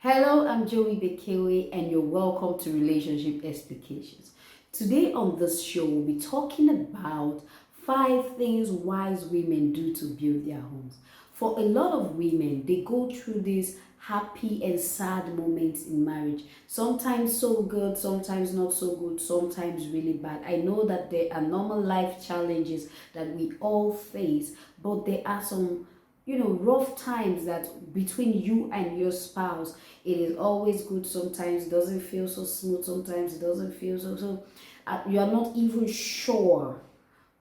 Hello, I'm Joey Bekewe and you're welcome to Relationship Explications. Today on this show, we'll be talking about 5 things wise women do to build their homes. For a lot of women, they go through these happy and sad moments in marriage. Sometimes so good, sometimes not so good, sometimes really bad. I know that there are normal life challenges that we all face, but there are some rough times that between you and your spouse. It is always good, sometimes it doesn't feel so smooth, sometimes it doesn't feel so you are not even sure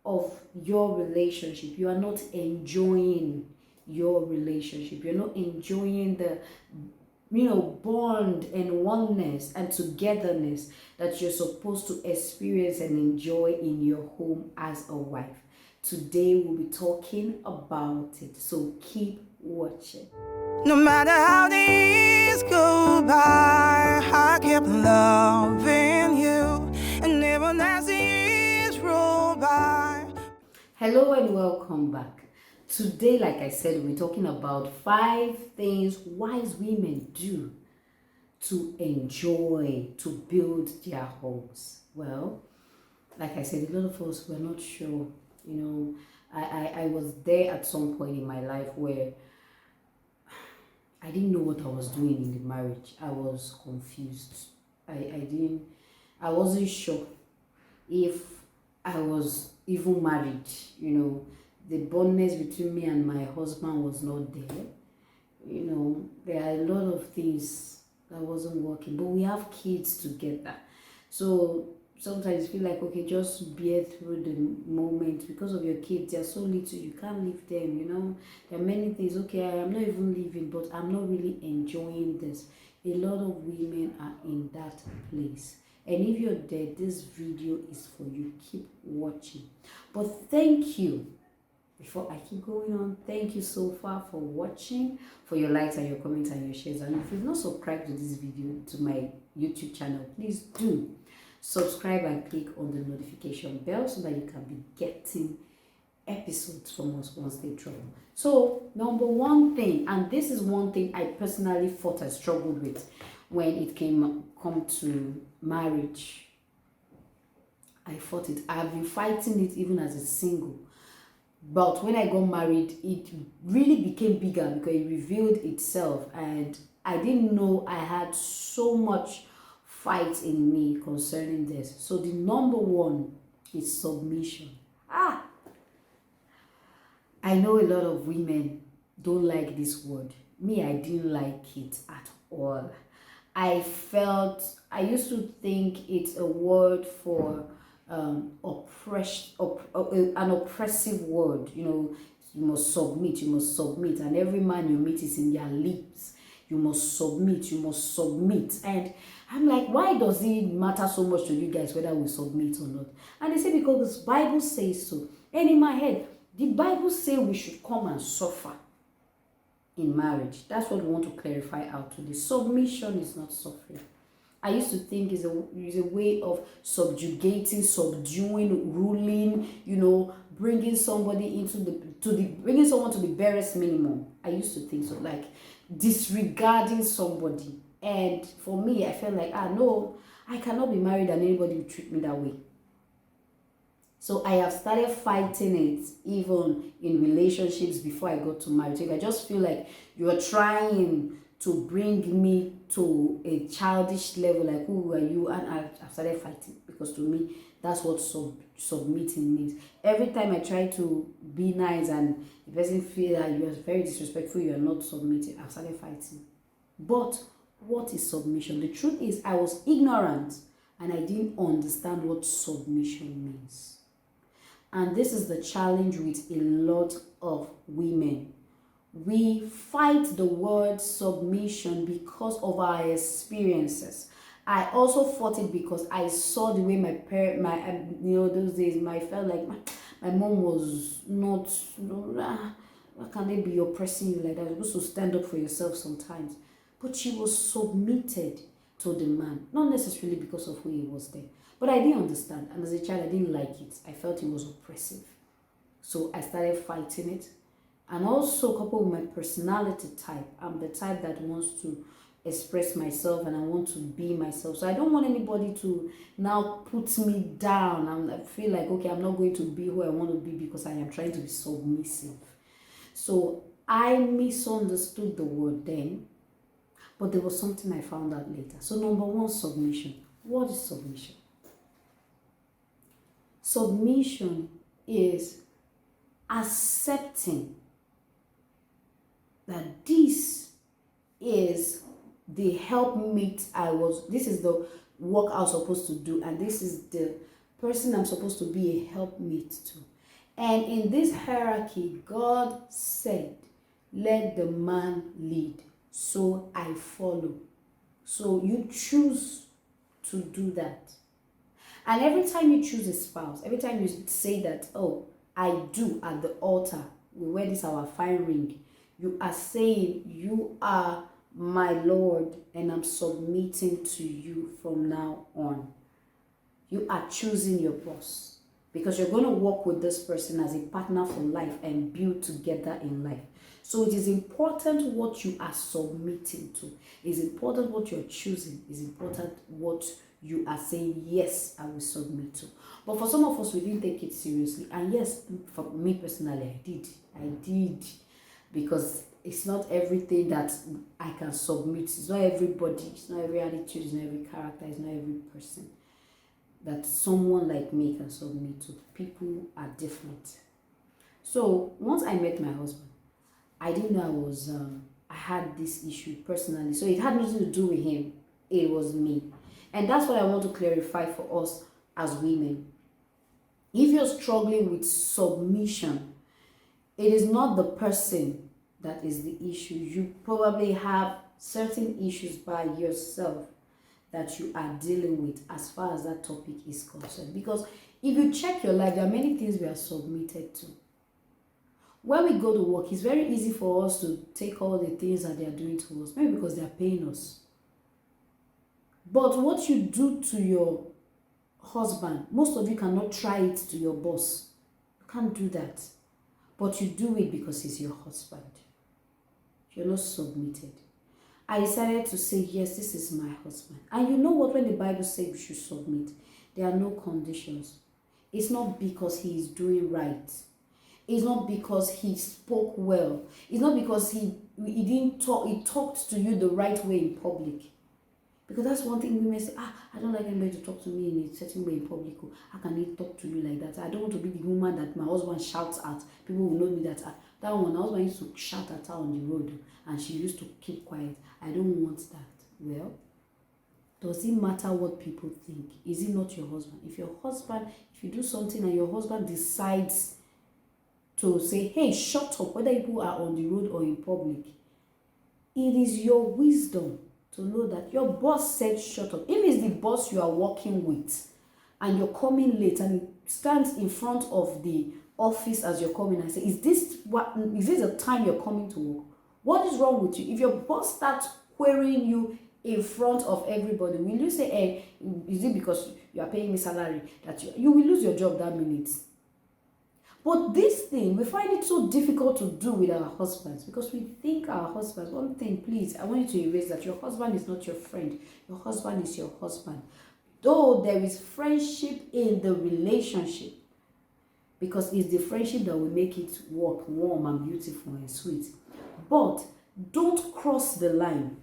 of your relationship. You are not enjoying your relationship. You're not enjoying the bond and oneness and togetherness that you're supposed to experience and enjoy in your home as a wife. Today we'll be talking about it, so keep watching. No matter how the years go by, I keep loving you, and even as the years roll by. Hello and welcome back. Today, like I said, we're talking about 5 things wise women do to enjoy, to build their homes. Well, like I said, a lot of us were not sure. I was there at some point in my life where I didn't know what I was doing in the marriage. I was confused. I wasn't sure if I was even married. The bondness between me and my husband was not there. There are a lot of things that wasn't working, but we have kids together. So sometimes you feel like, okay, just bear through the moment because of your kids. They're so little, you can't leave them. There are many things. Okay, I am not even leaving, but I'm not really enjoying this. A lot of women are in that place, and if you're there, this video is for you. Keep watching. But thank you. Before I keep going on, thank you so far for watching, for your likes and your comments and your shares. And if you've not subscribed to this video, to my YouTube channel, please do subscribe and click on the notification bell so that you can be getting episodes from us once they drop. So number one thing, and this is one thing I personally thought I struggled with when it come to marriage. I fought it. I've been fighting it even as a single. But when I got married, it really became bigger because it revealed itself, and I didn't know I had so much fight in me concerning this. So the number one is submission. I know a lot of women don't like this word. Me, I didn't like it at all. I used to think it's a word for an oppressive word. You must submit, and every man you meet is in their lips. You must submit. And I'm like, why does it matter so much to you guys whether we submit or not? And they say because the Bible says so. And in my head, the Bible says we should come and suffer in marriage. That's what we want to clarify out today. Submission is not suffering. I used to think is a way of subjugating, subduing, ruling, bringing somebody bringing someone to the barest minimum. I used to think so, like disregarding somebody. And for me, I felt like, no, I cannot be married and anybody will treat me that way. So I have started fighting it even in relationships before I got to marriage. If I just feel like you are trying to bring me to a childish level, like who are you, and I've started fighting, because to me that's what submitting means. Every time I try to be nice and the person feels that you are very disrespectful, you are not submitting, I've started fighting. But what is submission? The truth is I was ignorant and I didn't understand what submission means. And this is the challenge with a lot of women. We fight the word submission because of our experiences. I also fought it because I saw the way my parents, those days, I felt like my mom was not, how can they be oppressing you like that? You're supposed to stand up for yourself sometimes. But she was submitted to the man, not necessarily because of who he was there. But I didn't understand, and as a child, I didn't like it. I felt it was oppressive. So I started fighting it. And also coupled with my personality type, I'm the type that wants to express myself and I want to be myself. So I don't want anybody to now put me down and I feel like, okay, I'm not going to be who I want to be because I am trying to be submissive. So I misunderstood the word then, but there was something I found out later. So number one, submission. What is submission? Submission is accepting that this is the helpmate this is the work I was supposed to do, and this is the person I'm supposed to be a helpmate to. And in this hierarchy, God said, let the man lead, so I follow. So you choose to do that. And every time you choose a spouse, every time you say that, oh, I do at the altar, we wear this our fine ring, you are saying, you are my Lord, and I'm submitting to you from now on. You are choosing your boss because you're going to work with this person as a partner for life and build together in life. So it is important what you are submitting to. It's important what you're choosing. It's important what you are saying, yes, I will submit to. But for some of us, we didn't take it seriously. And yes, for me personally, I did. Because it's not everything that I can submit. It's not everybody. It's not every attitude. It's not every character. It's not every person that someone like me can submit to. People are different. So once I met my husband, I didn't know I had this issue personally. So it had nothing to do with him. It was me. And that's what I want to clarify for us as women. If you're struggling with submission, it is not the person that is the issue. You probably have certain issues by yourself that you are dealing with as far as that topic is concerned. Because if you check your life, there are many things we are submitted to. When we go to work, it's very easy for us to take all the things that they are doing to us, maybe because they are paying us. But what you do to your husband, most of you cannot try it to your boss. You can't do that. But you do it because he's your husband. You're not submitted. I decided to say, yes, this is my husband. And you know what? When the Bible says we should submit, there are no conditions. It's not because he is doing right. It's not because he spoke well. It's not because he talked to you the right way in public. Because that's one thing women say, I don't like anybody to talk to me in a certain way in public. How can he talk to you like that? I don't want to be the woman that my husband shouts at. People will know me that that one, my husband used to shout at her on the road and she used to keep quiet. I don't want that. Well, does it matter what people think? Is it not your husband? If you do something and your husband decides to say, hey, shut up, whether people are on the road or in public, it is your wisdom to know that your boss said shut up. If it's the boss you are working with and you're coming late and he stands in front of the office as you're coming and say, is this the time you're coming to work? What is wrong with you? If your boss starts querying you in front of everybody, will you say, hey, is it because you are paying me salary that you will lose your job that minute? But this thing, we find it so difficult to do with our husbands because we think our husbands, one thing, please, I want you to erase that your husband is not your friend. Your husband is your husband. Though there is friendship in the relationship, because it's the friendship that will make it work warm and beautiful and sweet. But don't cross the line.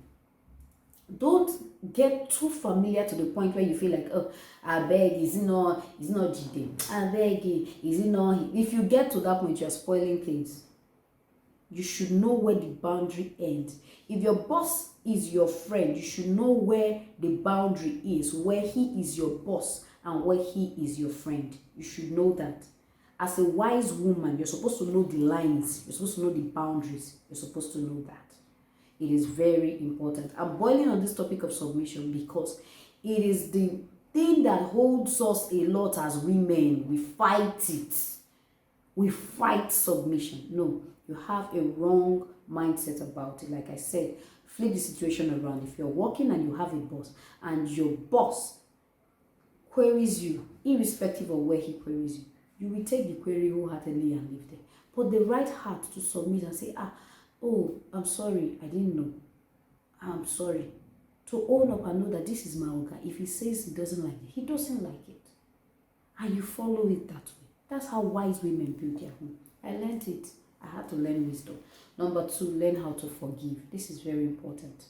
Don't get too familiar to the point where you feel like, oh, I beg, is it not Jide? I beg, is it not? If you get to that point, you're spoiling things. You should know where the boundary ends. If your boss is your friend, you should know where the boundary is, where he is your boss and where he is your friend. You should know that. As a wise woman, you're supposed to know the lines. You're supposed to know the boundaries. You're supposed to know that. It is very important. I'm boiling on this topic of submission because it is the thing that holds us a lot as women. We fight it. We fight submission. No, you have a wrong mindset about it. Like I said, flip the situation around. If you're working and you have a boss and your boss queries you, irrespective of where he queries you, you will take the query wholeheartedly and leave there. But the right heart to submit and say, oh, I'm sorry, I didn't know. I'm sorry. to own up and know that this is my Oga. If he says he doesn't like it, he doesn't like it. And you follow it that way. That's how wise women build their home. I learned it. I had to learn wisdom. Number 2, learn how to forgive. This is very important.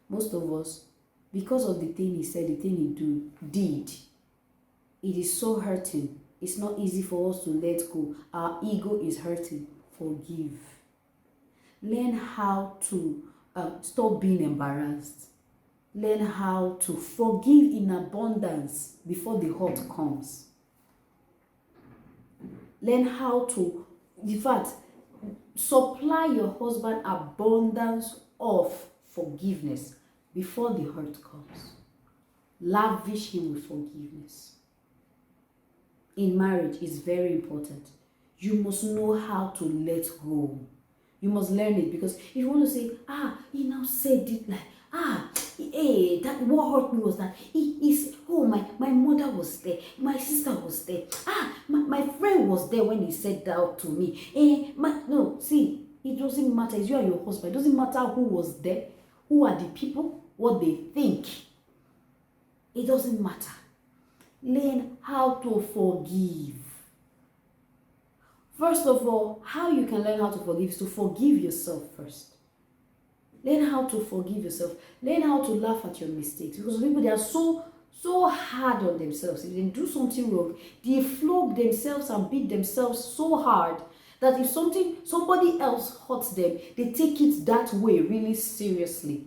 Most of us, because of the thing he said, the thing he did, it is so hurting. It's not easy for us to let go. Our ego is hurting. Forgive. Learn how to stop being embarrassed. Learn how to forgive in abundance before the hurt comes. Learn how to, in fact, supply your husband abundance of forgiveness before the hurt comes. Lavish him with forgiveness. In marriage, it's very important. You must know how to let go. You must learn it, because if you want to say, he now said it like, that what hurt me was that my mother was there, my sister was there, my friend was there when he said that to me. No, see, it doesn't matter. It's you and your husband. It doesn't matter who was there, who are the people, what they think. It doesn't matter. Learn how to forgive. First of all, how you can learn how to forgive is to forgive yourself first. Learn how to forgive yourself. Learn how to laugh at your mistakes. Because people, they are so hard on themselves. If they do something wrong, they flog themselves and beat themselves so hard that if somebody else hurts them, they take it that way really seriously.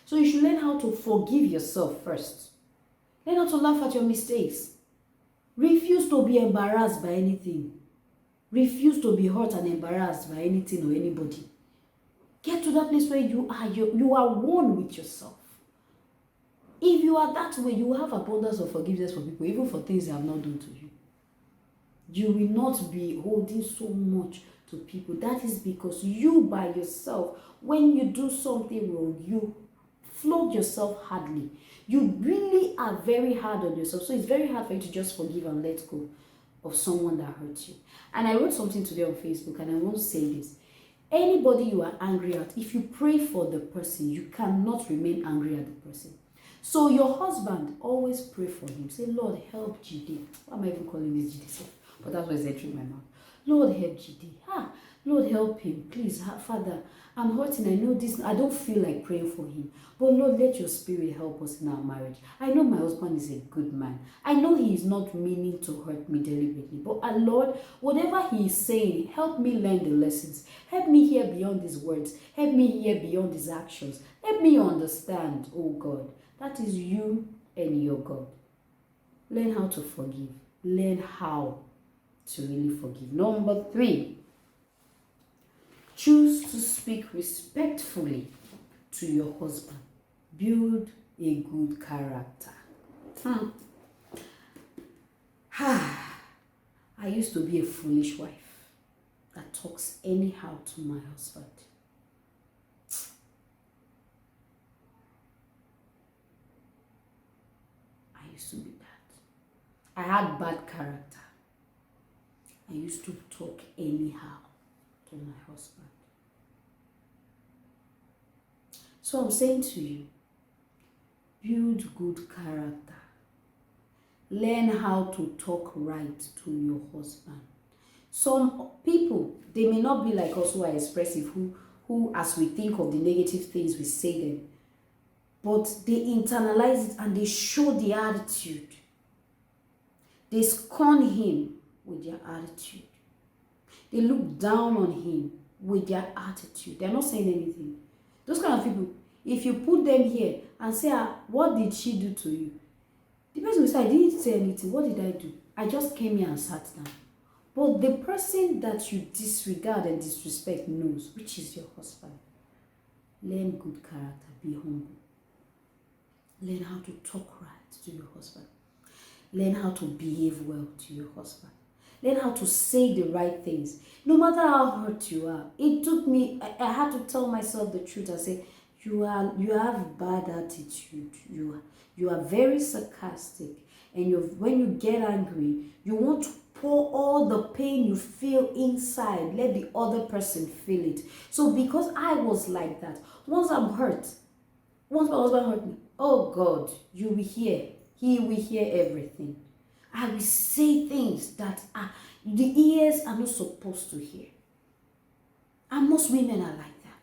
So you should learn how to forgive yourself first. Learn how to laugh at your mistakes. Refuse to be embarrassed by anything. Refuse to be hurt and embarrassed by anything or anybody. Get to that place where you are one with yourself. If you are that way, you will have abundance of forgiveness for people, even for things they have not done to you. You will not be holding so much to people. That is because you by yourself, when you do something wrong, you flog yourself hardly. You really are very hard on yourself. So it's very hard for you to just forgive and let go of someone that hurt you. And I wrote something today on Facebook, and I want to say this. Anybody you are angry at, if you pray for the person, you cannot remain angry at the person. So your husband, always pray for him. Say, Lord, help GD. Why am I even calling this GD? But that's what's entering my mouth. Lord, help GD. Lord, help him. Please, Father, I'm hurting. I know this. I don't feel like praying for him. But Lord, let your spirit help us in our marriage. I know my husband is a good man. I know he is not meaning to hurt me deliberately. But Lord, whatever he is saying, help me learn the lessons. Help me hear beyond his words. Help me hear beyond his actions. Help me understand, oh God. That is you and your God. Learn how to forgive. Learn how to really forgive. Number 3. Choose to speak respectfully to your husband. Build a good character. I used to be a foolish wife that talks anyhow to my husband. I used to be that. I had bad character. I used to talk anyhow to my husband. So I'm saying to you, build good character. Learn how to talk right to your husband. Some people, they may not be like us who are expressive, who as we think of the negative things, we say them. But they internalize it and they show the attitude. They scorn him with their attitude. They look down on him with their attitude. They're not saying anything. Those kind of people, if you put them here and say, what did she do to you? The person will say, I didn't say anything. What did I do? I just came here and sat down. But the person that you disregard and disrespect knows, which is your husband. Learn good character. Be humble. Learn how to talk right to your husband. Learn how to behave well to your husband. Learn how to say the right things. No matter how hurt you are. It took me, I had to tell myself the truth and say, you have bad attitude. You are very sarcastic. And when you get angry, you want to pour all the pain you feel inside. Let the other person feel it. So because I was like that, once I'm hurt, Once my husband hurt me, oh God, you will hear. He will hear everything. I will say things that the ears are not supposed to hear. And most women are like that.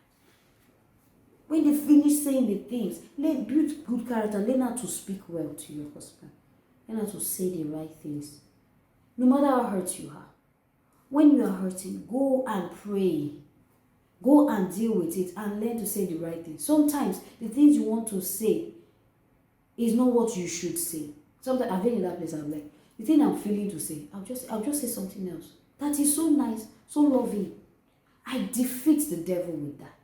When they finish saying the things, build good character, learn how to speak well to your husband. Learn how to say the right things. No matter how hurt you are. When you are hurting, go and pray. Go and deal with it and learn to say the right thing. Sometimes the things you want to say is not what you should say. Sometimes I've been in that place, I'm like, the thing I'm feeling to say, I'll just say something else. That is so nice, so loving. I defeat the devil with that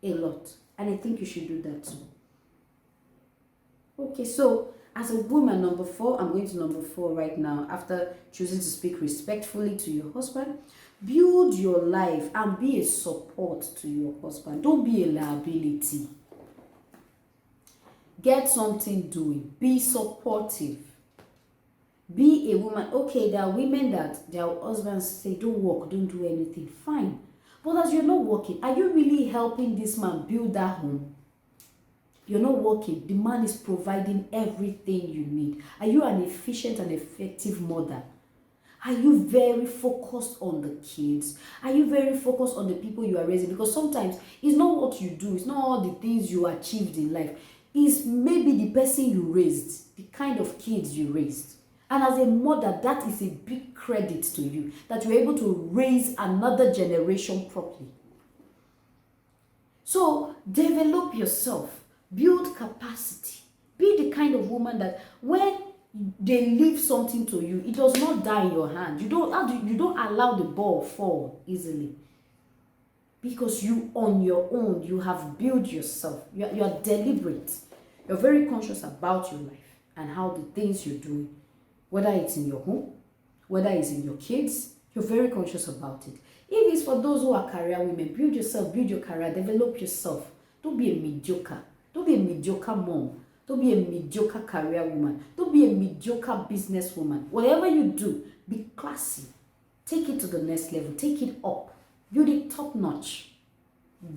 a lot. And I think you should do that too. Okay, so as a woman, number 4, I'm going to number 4 right now. After choosing to speak respectfully to your husband, build your life and be a support to your husband. Don't be a liability. Get something doing. Be supportive. Be a woman. Okay, there are women that their husbands say, don't work, don't do anything. Fine. But as you're not working, are you really helping this man build that home? You're not working. The man is providing everything you need. Are you an efficient and effective mother? Are you very focused on the kids? Are you very focused on the people you are raising? Because sometimes it's not what you do. It's not all the things you achieved in life. It's maybe the person you raised, the kind of kids you raised. And as a mother, that is a big credit to you, that you're able to raise another generation properly. So develop yourself, build capacity, be the kind of woman that when they leave something to you, it does not die in your hand. You don't allow the ball fall easily. Because you on your own, you have built yourself. You are deliberate. You're very conscious about your life and how the things you're doing, whether it's in your home, whether it's in your kids, you're very conscious about it. If it's for those who are career women, build yourself, build your career, develop yourself. Don't be a mediocre. Don't be a mediocre mom. Don't be a mediocre career woman. Don't be a mediocre business woman. Whatever you do, be classy. Take it to the next level. Take it up. Build it top notch.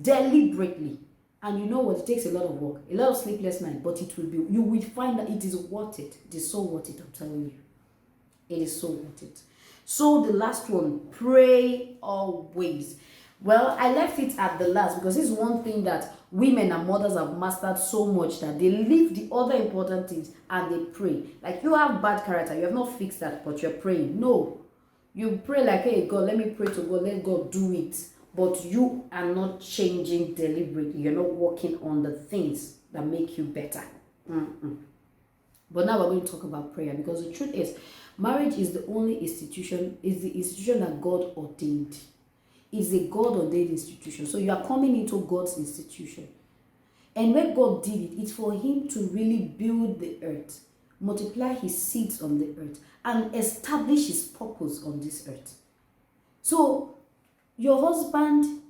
Deliberately. And you know what? It takes a lot of work. A lot of sleepless nights. But it will be. You will find that it is worth it. It is so worth it, I'm telling you. It is so worth it. So the last one. Pray always. Well, I left it at the last because this is one thing that women and mothers have mastered so much that they leave the other important things and they pray. Like you have bad character, you have not fixed that, but you're praying. No, you pray like, hey God, let me pray to God, let God do it. But you are not changing deliberately. You're not working on the things that make you better. But now we're going to talk about prayer because the truth is, marriage is the only institution, is the institution that God ordained. Is a God-ordained institution. So you are coming into God's institution. And when God did it, it's for him to really build the earth, multiply his seeds on the earth, and establish his purpose on this earth. So your husband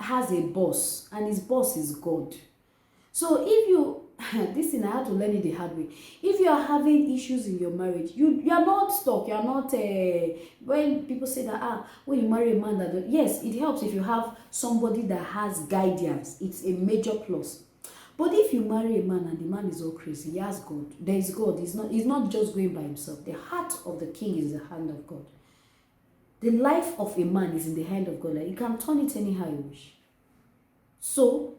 has a boss, and his boss is God. So if you, this thing I had to learn it the hard way. If you are having issues in your marriage, you are not stuck. You are not, when people say that, when you marry a man that, yes, it helps if you have somebody that has guidance. It's a major plus. But if you marry a man and the man is all crazy, he has God. There is God. He's not just going by himself. The heart of the king is the hand of God. The life of a man is in the hand of God. Like, you can turn it anyhow you wish. So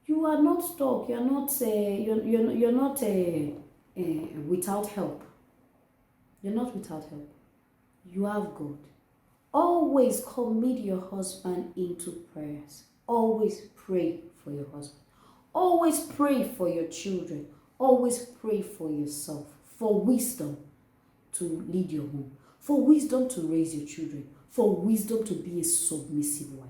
you are not stuck. You are not. You're not without help. You're not without help. You have God. Always commit your husband into prayers. Always pray for your husband. Always pray for your children. Always pray for yourself. For wisdom to lead your home. For wisdom to raise your children. For wisdom to be a submissive wife.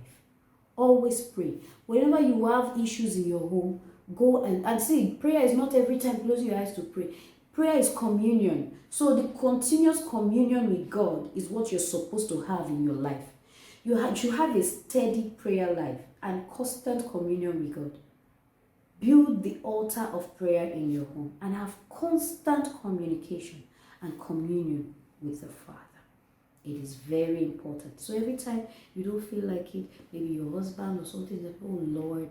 Always pray. Whenever you have issues in your home, go and see, prayer is not every time closing your eyes to pray. Prayer is communion. So the continuous communion with God is what you're supposed to have in your life. You should have a steady prayer life and constant communion with God. Build the altar of prayer in your home and have constant communication and communion with the Father. It is very important. So every time you don't feel like it, maybe your husband or something, that, oh Lord,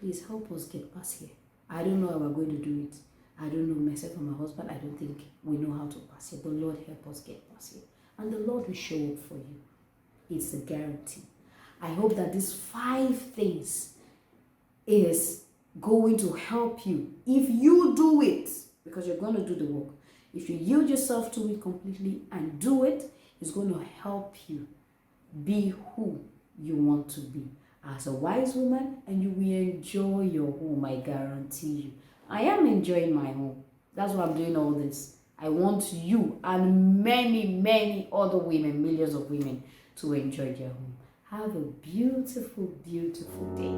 Please help us get past here. I don't know how we're going to do it. I don't know, myself and my husband, I don't think we know how to pass here. But Lord, help us get past here. And the Lord will show up for you. It's a guarantee. I hope that these 5 things is going to help you. If you do it, because you're going to do the work. If you yield yourself to it completely and do it, it's going to help you be who you want to be as a wise woman, and you will enjoy your home, I guarantee you. I am enjoying my home. That's why I'm doing all this. I want you and many, many other women, millions of women, to enjoy their home. Have a beautiful, beautiful day.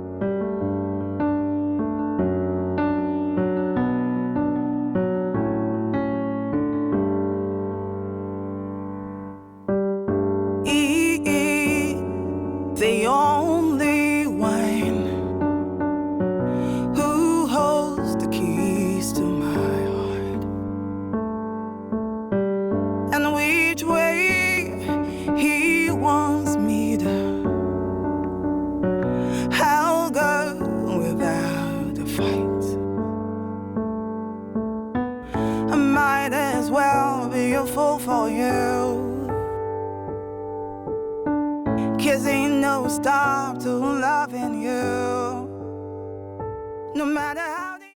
The only one who holds the keys to my heart, and which way he wants me to, I'll go without a fight. I might as well be a fool for you, 'cause ain't no stop to loving you, no matter how